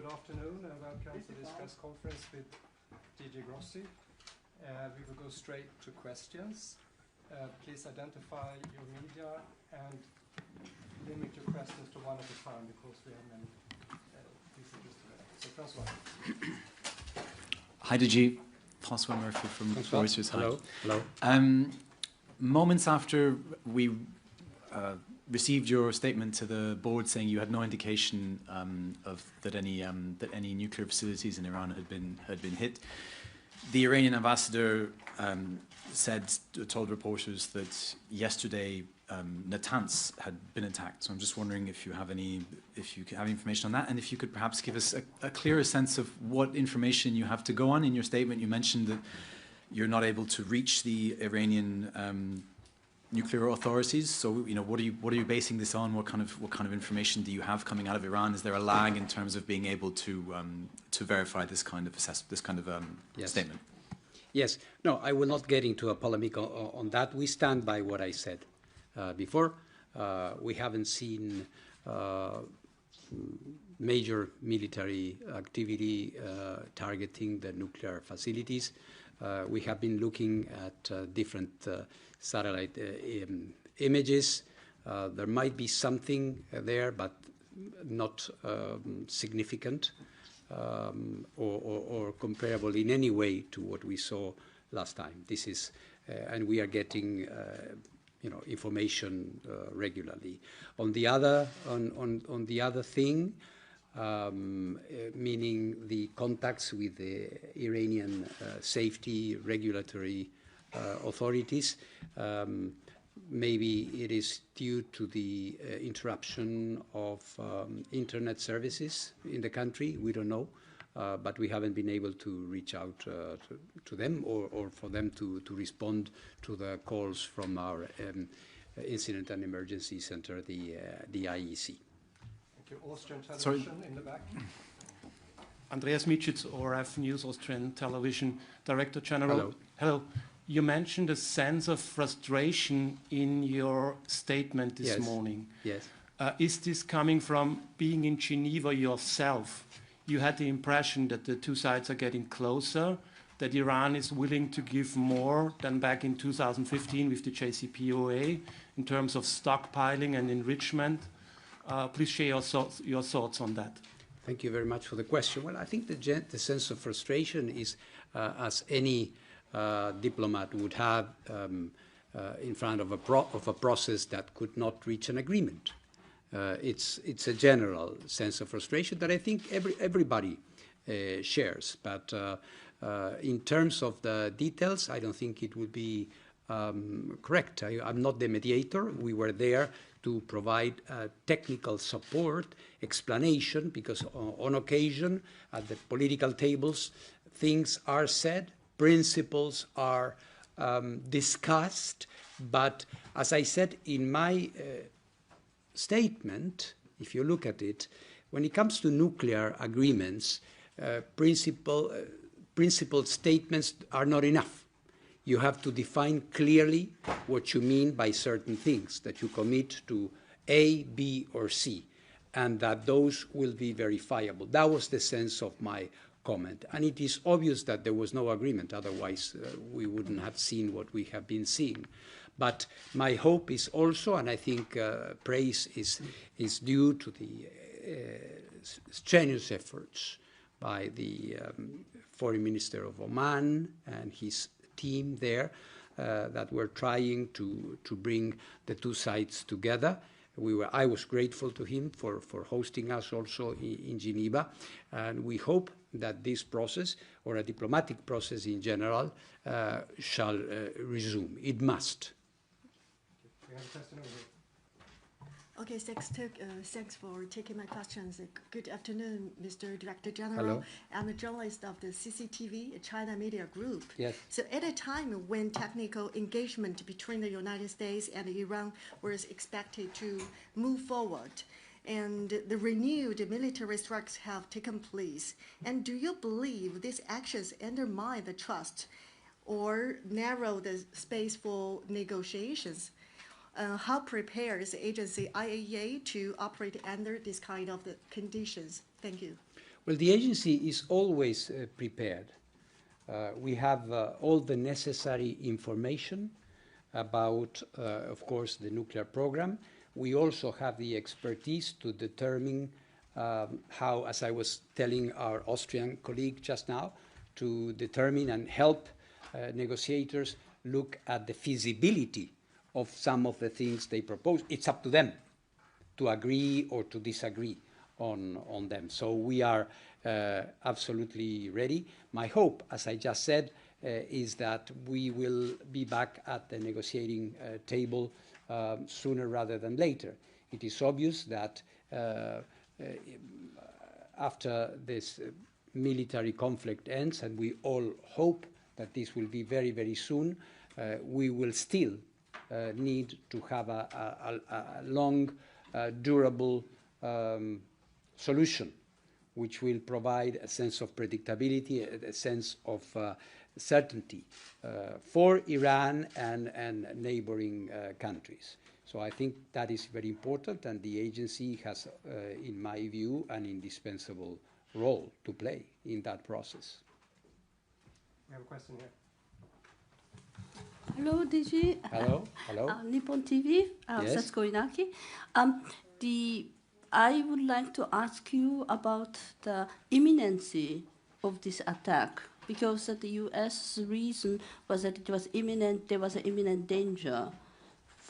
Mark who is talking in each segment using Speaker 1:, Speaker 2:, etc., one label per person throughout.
Speaker 1: Good afternoon and welcome to this press conference with DG Grossi. We will go straight to questions. Please identify your media and limit your questions to one at a time because we have many visitors today. So Francois.
Speaker 2: Hi DG, Francois Murphy from Reuters.
Speaker 3: Hello. Hello.
Speaker 2: Moments after we received your statement to the board saying you had no indication that any nuclear facilities in Iran had been hit, the Iranian ambassador told reporters that yesterday Natanz had been attacked. So I'm just wondering if you have any information on that, and if you could perhaps give us a clearer sense of what information you have to go on. In your statement, you mentioned that you're not able to reach the Iranian nuclear authorities. So, what are you basing this on? What kind of information do you have coming out of Iran? Is there a lag in terms of being able to verify this kind of
Speaker 3: Yes.
Speaker 2: statement?
Speaker 3: Yes. No, I will not get into a polemic on that. We stand by what I said before. We haven't seen major military activity targeting the nuclear facilities. We have been looking at different satellite images. There might be something there, but not significant or comparable in any way to what we saw last time. This is, and we are getting information regularly. On the other thing, meaning the contacts with the Iranian safety regulatory authorities, maybe it is due to the interruption of internet services in the country. We don't know, but we haven't been able to reach out to them or for them to respond to the calls from our Incident and Emergency Center, the IEC.
Speaker 1: Thank you. Austrian television in the back.
Speaker 4: Andreas Mitschitz, ORF News Austrian Television Director General.
Speaker 3: Hello.
Speaker 4: Hello. You mentioned a sense of frustration in your statement this morning.
Speaker 3: Yes.
Speaker 4: Is this coming from being in Geneva yourself? You had the impression that the two sides are getting closer, that Iran is willing to give more than back in 2015 with the JCPOA in terms of stockpiling and enrichment. Please share your thoughts on that.
Speaker 3: Thank you very much for the question. Well, I think the sense of frustration is, as any diplomat would have in front of a process that could not reach an agreement. It's a general sense of frustration that I think everybody shares. But in terms of the details, I don't think it would be correct. I'm not the mediator. We were there to provide technical support, explanation, because on occasion at the political tables, things are said, principles are discussed, but as I said in my statement, if you look at it, when it comes to nuclear agreements, principle statements are not enough. You have to define clearly what you mean by certain things, that you commit to A, B, or C, and that those will be verifiable. That was the sense of my comment. And it is obvious that there was no agreement, otherwise we wouldn't have seen what we have been seeing. But my hope is also, and I think praise is due to the strenuous efforts by the Foreign Minister of Oman and his team there that were trying to bring the two sides together. I was grateful to him for hosting us also in Geneva, and we hope that this process, or a diplomatic process in general, shall resume. It must.
Speaker 1: We have a question over here.
Speaker 5: Okay, thanks for taking my questions. Good afternoon, Mr. Director General.
Speaker 3: Hello.
Speaker 5: I'm a journalist of the CCTV, China Media Group.
Speaker 3: Yes.
Speaker 5: So at a time when technical engagement between the United States and Iran was expected to move forward, and the renewed military strikes have taken place, and do you believe these actions undermine the trust or narrow the space for negotiations? How prepares the agency IAEA to operate under this kind of conditions? Thank you.
Speaker 3: Well, the agency is always prepared. We have all the necessary information about, of course, the nuclear program. We also have the expertise to determine how, as I was telling our Austrian colleague just now, to determine and help negotiators look at the feasibility of some of the things they propose. It's up to them to agree or to disagree on them. So we are absolutely ready. My hope, as I just said, is that we will be back at the negotiating table sooner rather than later. It is obvious that after this military conflict ends, and we all hope that this will be very, very soon, we will still need to have a long, durable solution, which will provide a sense of predictability, a sense of certainty for Iran and neighboring countries. So I think that is very important, and the agency has, in my view, an indispensable role to play in that process.
Speaker 1: We have a question here.
Speaker 6: Hello, DG.
Speaker 3: Hello. Hello.
Speaker 6: Nippon TV.
Speaker 3: Yes.
Speaker 6: Satsuko Inaki. I would like to ask you about the imminency of this attack, because the U.S. reason was that it was imminent. There was an imminent danger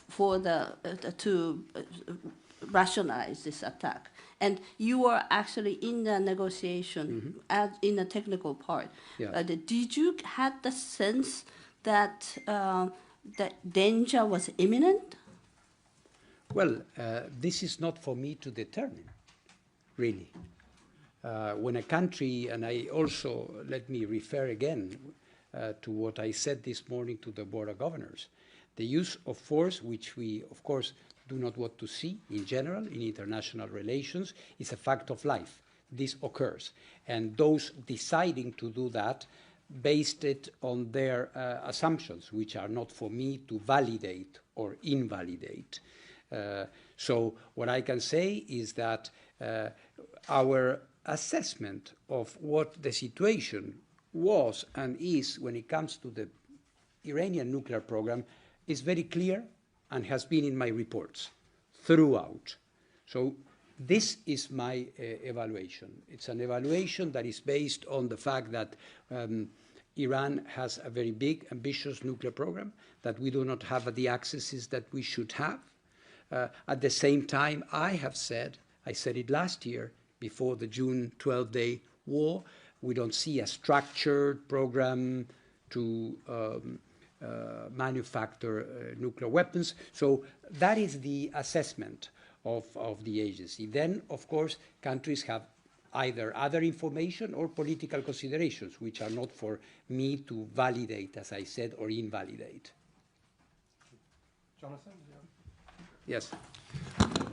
Speaker 6: for to rationalize this attack. And you were actually in the negotiation, in the technical part.
Speaker 3: Yeah.
Speaker 6: Did you have the sense that the danger was imminent?
Speaker 3: Well, this is not for me to determine, really. When a country, and I also, let me refer again to what I said this morning to the Board of Governors, the use of force, which we, of course, do not want to see in general in international relations, is a fact of life. This occurs. And those deciding to do that based it on their assumptions, which are not for me to validate or invalidate. So what I can say is that our assessment of what the situation was and is when it comes to the Iranian nuclear program is very clear and has been in my reports throughout. So this is my evaluation. It's an evaluation that is based on the fact that Iran has a very big, ambitious nuclear program, that we do not have the accesses that we should have. At the same time, I said it last year before the June 12-day war, we don't see a structured program to manufacture nuclear weapons. So that is the assessment of the agency. Then, of course, countries have either other information or political considerations, which are not for me to validate, as I said, or invalidate.
Speaker 1: Jonathan?
Speaker 3: Yes.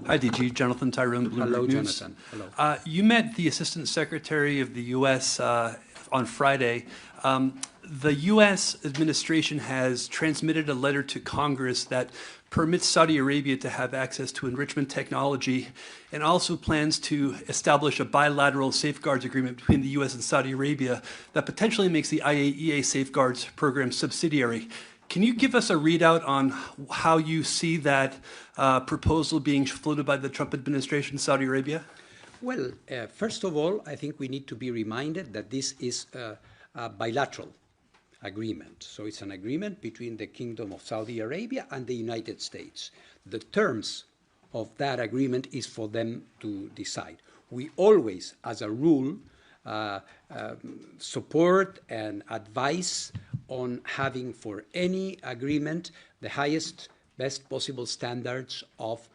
Speaker 7: Hi, DG. Jonathan Tyrone, Bloomberg
Speaker 3: Hello,
Speaker 7: News.
Speaker 3: Jonathan. Hello.
Speaker 7: You met the Assistant Secretary of the U.S. On Friday. The U.S. administration has transmitted a letter to Congress that permits Saudi Arabia to have access to enrichment technology and also plans to establish a bilateral safeguards agreement between the U.S. and Saudi Arabia that potentially makes the Iaea safeguards program subsidiary. Can you give us a readout on how you see that proposal being floated by the Trump administration in Saudi Arabia?
Speaker 3: Well, first of all, I think we need to be reminded that this is a bilateral agreement. So it's an agreement between the Kingdom of Saudi Arabia and the United States. The terms of that agreement is for them to decide. We always, as a rule, support and advise on having for any agreement the highest, best possible standards of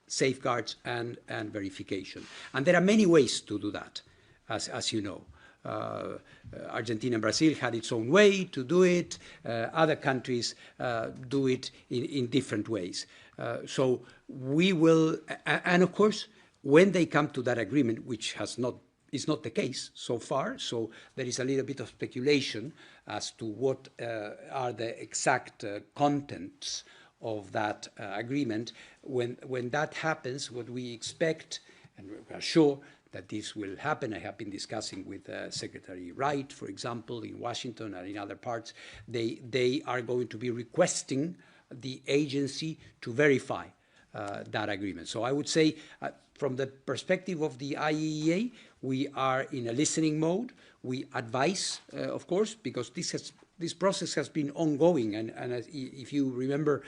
Speaker 3: safeguards and verification. And there are many ways to do that, as you know. Argentina and Brazil had its own way to do it. Other countries do it in different ways. So we will, and of course, when they come to that agreement, which is not the case so far, so there is a little bit of speculation as to what are the exact contents of that agreement. When that happens, what we expect, and we are sure that this will happen. I have been discussing with Secretary Wright, for example, in Washington and in other parts. They are going to be requesting the agency to verify that agreement. So I would say, from the perspective of the IAEA, we are in a listening mode. We advise, of course, because this process has been ongoing, and if you remember,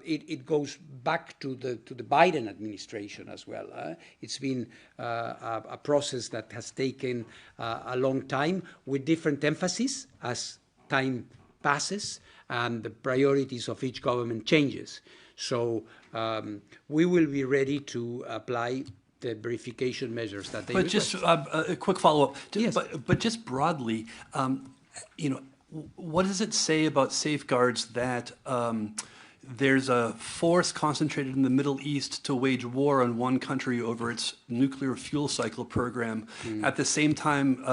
Speaker 3: it goes back to the Biden administration as well. It's been a process that has taken a long time, with different emphasis as time passes and the priorities of each government changes. So we will be ready to apply the verification measures that they request.
Speaker 7: Just a quick follow-up.
Speaker 3: Yes.
Speaker 7: But just broadly, what does it say about safeguards that there's a force concentrated in the Middle East to wage war on one country over its nuclear fuel cycle program? At the same time,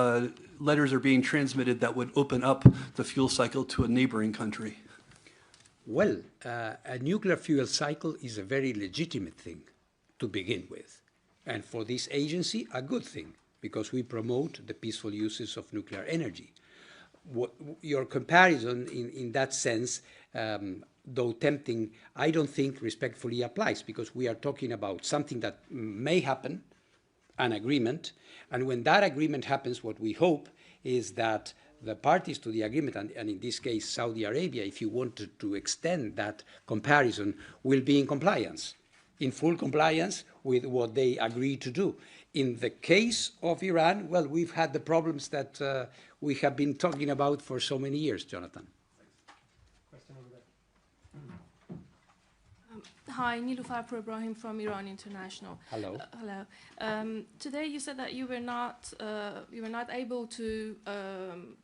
Speaker 7: letters are being transmitted that would open up the fuel cycle to a neighboring country.
Speaker 3: Well, a nuclear fuel cycle is a very legitimate thing to begin with. And for this agency, a good thing, because we promote the peaceful uses of nuclear energy. Your comparison in that sense, though tempting, I don't think respectfully applies, because we are talking about something that may happen, an agreement, and when that agreement happens, what we hope is that the parties to the agreement, and in this case Saudi Arabia, if you wanted to extend that comparison, will be in compliance, in full compliance with what they agree to do. In the case of Iran, well, we've had the problems that we have been talking about for so many years, Jonathan.
Speaker 1: Question over there.
Speaker 8: Hi, Nilufar Ibrahim from Iran International.
Speaker 3: Hello.
Speaker 8: Hello. Today you said that you were not able to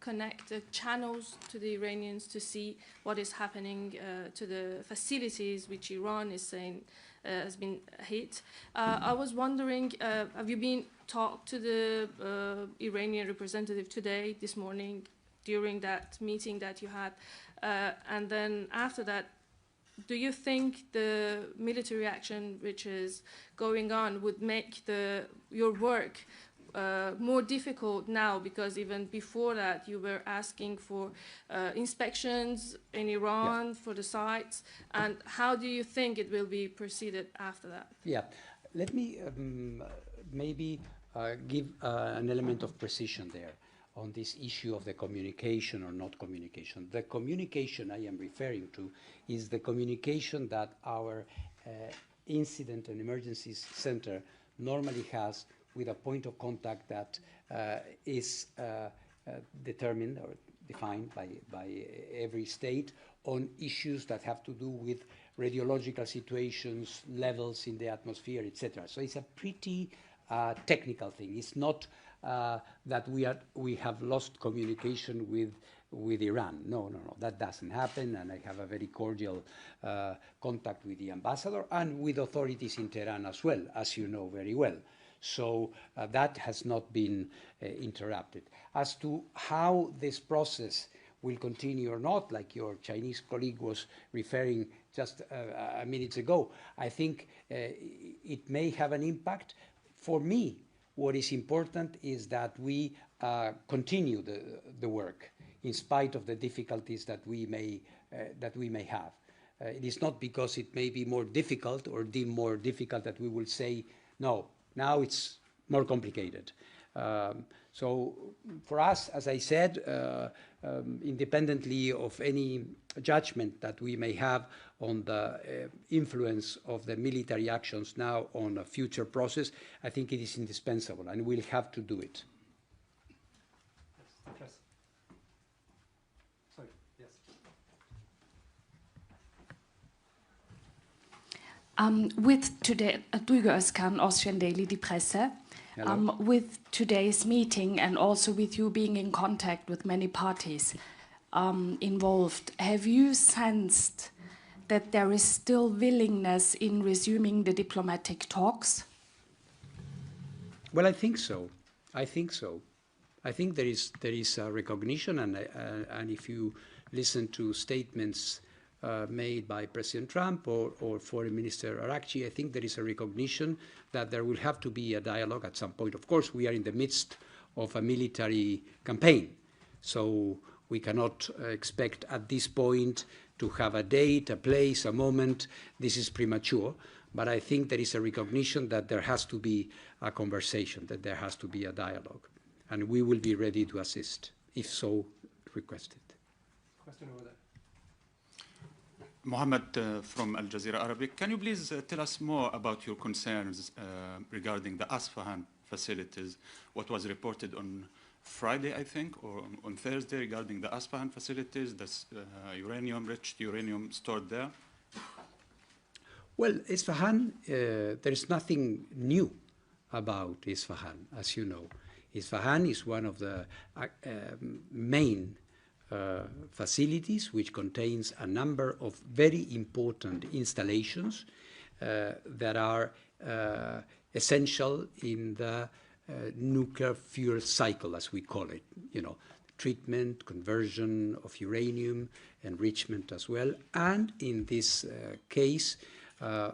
Speaker 8: connect the channels to the Iranians to see what is happening to the facilities which Iran is saying has been hit. I was wondering, have you been talked to the Iranian representative today, this morning, during that meeting that you had? And then after that, do you think the military action which is going on would make your work more difficult now? Because even before that, you were asking for inspections in Iran for the sites. And how do you think it will be proceeded after that?
Speaker 3: Yeah, let me maybe give an element of precision there on this issue of the communication or not communication. The communication I am referring to is the communication that our Incident and Emergencies Center normally has with a point of contact that is determined or defined by every state on issues that have to do with radiological situations, levels in the atmosphere, etc. So it's a pretty technical thing. It's not that we have lost communication with Iran. No, that doesn't happen, and I have a very cordial contact with the ambassador and with authorities in Tehran as well, as you know very well. So that has not been interrupted. As to how this process will continue or not, like your Chinese colleague was referring just a minute ago, I think it may have an impact. For me, what is important is that we continue the work in spite of the difficulties that we may have. It is not because it may be more difficult or deemed more difficult that we will say, no, now it's more complicated. So for us, as I said, independently of any judgment that we may have on the influence of the military actions now on a future process, I think it is indispensable, and we'll have to do it.
Speaker 1: Yes. Sorry. Yes.
Speaker 9: With today, Duygu Özkan, Austrian Daily, Die Presse. With today's meeting and also with you being in contact with many parties involved, have you sensed that there is still willingness in resuming the diplomatic talks?
Speaker 3: Well, I think so. I think there is a recognition, and if you listen to statements made by President Trump or Foreign Minister Arakchi, I think there is a recognition that there will have to be a dialogue at some point. Of course, we are in the midst of a military campaign, so we cannot expect at this point to have a date, a place, a moment. This is premature, but I think there is a recognition that there has to be a conversation, that there has to be a dialogue, and we will be ready to assist, if so requested.
Speaker 1: Question over there.
Speaker 10: Mohammed from Al Jazeera Arabic. Can you please tell us more about your concerns regarding the Isfahan facilities? What was reported on Friday, I think, or on Thursday regarding the Isfahan facilities, the uranium-rich uranium stored there?
Speaker 3: Well, Isfahan, there is nothing new about Isfahan, as you know. Isfahan is one of the main facilities which contains a number of very important installations that are essential in the nuclear fuel cycle, as we call it, you know, treatment, conversion of uranium, enrichment as well, and in this case,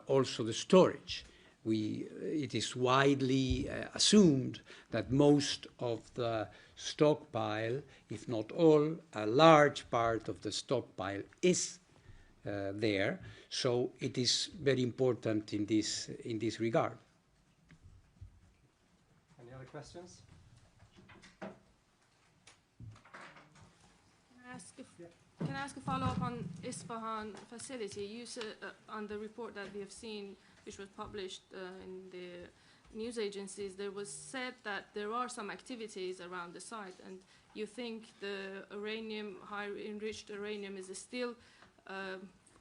Speaker 3: also the storage. It is widely assumed that most of the stockpile, if not all, a large part of the stockpile is there. So it is very important in this regard.
Speaker 1: Any other questions?
Speaker 8: Can I ask a follow-up on Isfahan facility? You said on the report that we have seen, which was published in the news agencies, there was said that there are some activities around the site, and you think the uranium, high enriched uranium, is still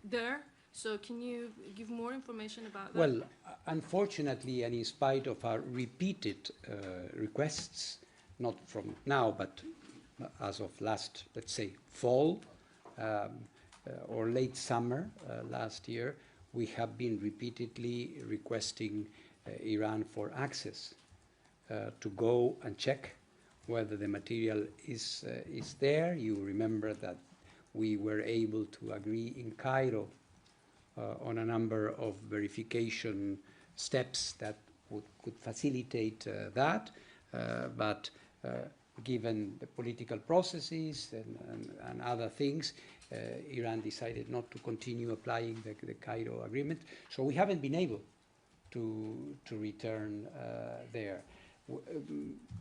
Speaker 8: there. So can you give more information about that?
Speaker 3: Well, unfortunately, and in spite of our repeated requests, not from now, but as of last, let's say, fall or late summer last year, we have been repeatedly requesting Iran for access to go and check whether the material is there. You remember that we were able to agree in Cairo on a number of verification steps that could facilitate that, but given the political processes and other things, Iran decided not to continue applying the Cairo agreement. So we haven't been able to return there.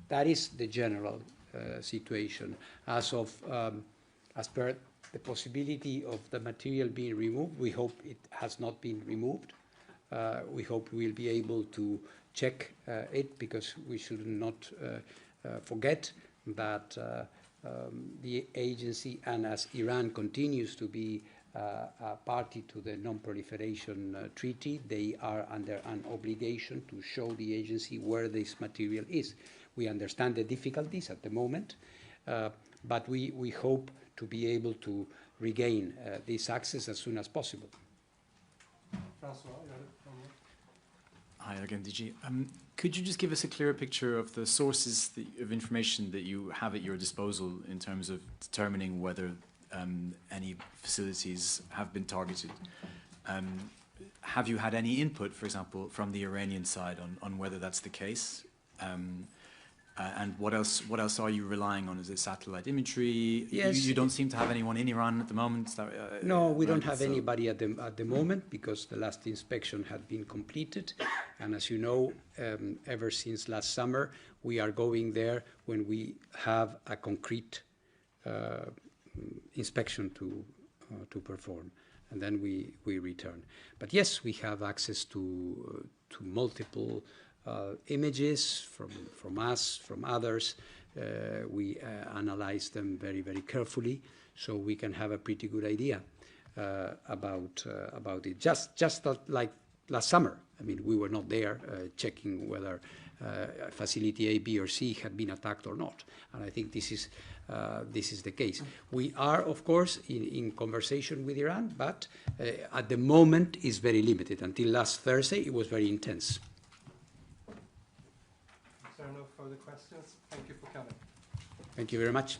Speaker 3: That is the general situation. As per the possibility of the material being removed, we hope it has not been removed. We hope we will be able to check it, because we should not forget that the agency, and as Iran continues to be a party to the non-proliferation treaty, they are under an obligation to show the agency where this material is. We understand the difficulties at the moment, but we hope to be able to regain this access as soon as possible.
Speaker 1: Francois,
Speaker 2: Hi again, DG. Could you just give us a clearer picture of the sources of information that you have at your disposal in terms of determining whether any facilities have been targeted? Have you had any input, for example, from the Iranian side on whether that's the case? And what else are you relying on? Is it satellite imagery?
Speaker 3: Yes.
Speaker 2: You don't seem to have anyone in Iran at the moment?
Speaker 3: No, we don't have anybody at the moment, because the last inspection had been completed. And as you know, ever since last summer, we are going there when we have a concrete inspection to perform. And then we return. But yes, we have access to multiple images from us, from others. We analyze them very, very carefully, so we can have a pretty good idea about it. Just like last summer. I mean, we were not there checking whether facility A, B, or C had been attacked or not. And I think this is the case. We are, of course, in conversation with Iran, but at the moment is very limited. Until last Thursday, it was very intense.
Speaker 1: If there are no further questions, thank you for coming.
Speaker 3: Thank you very much.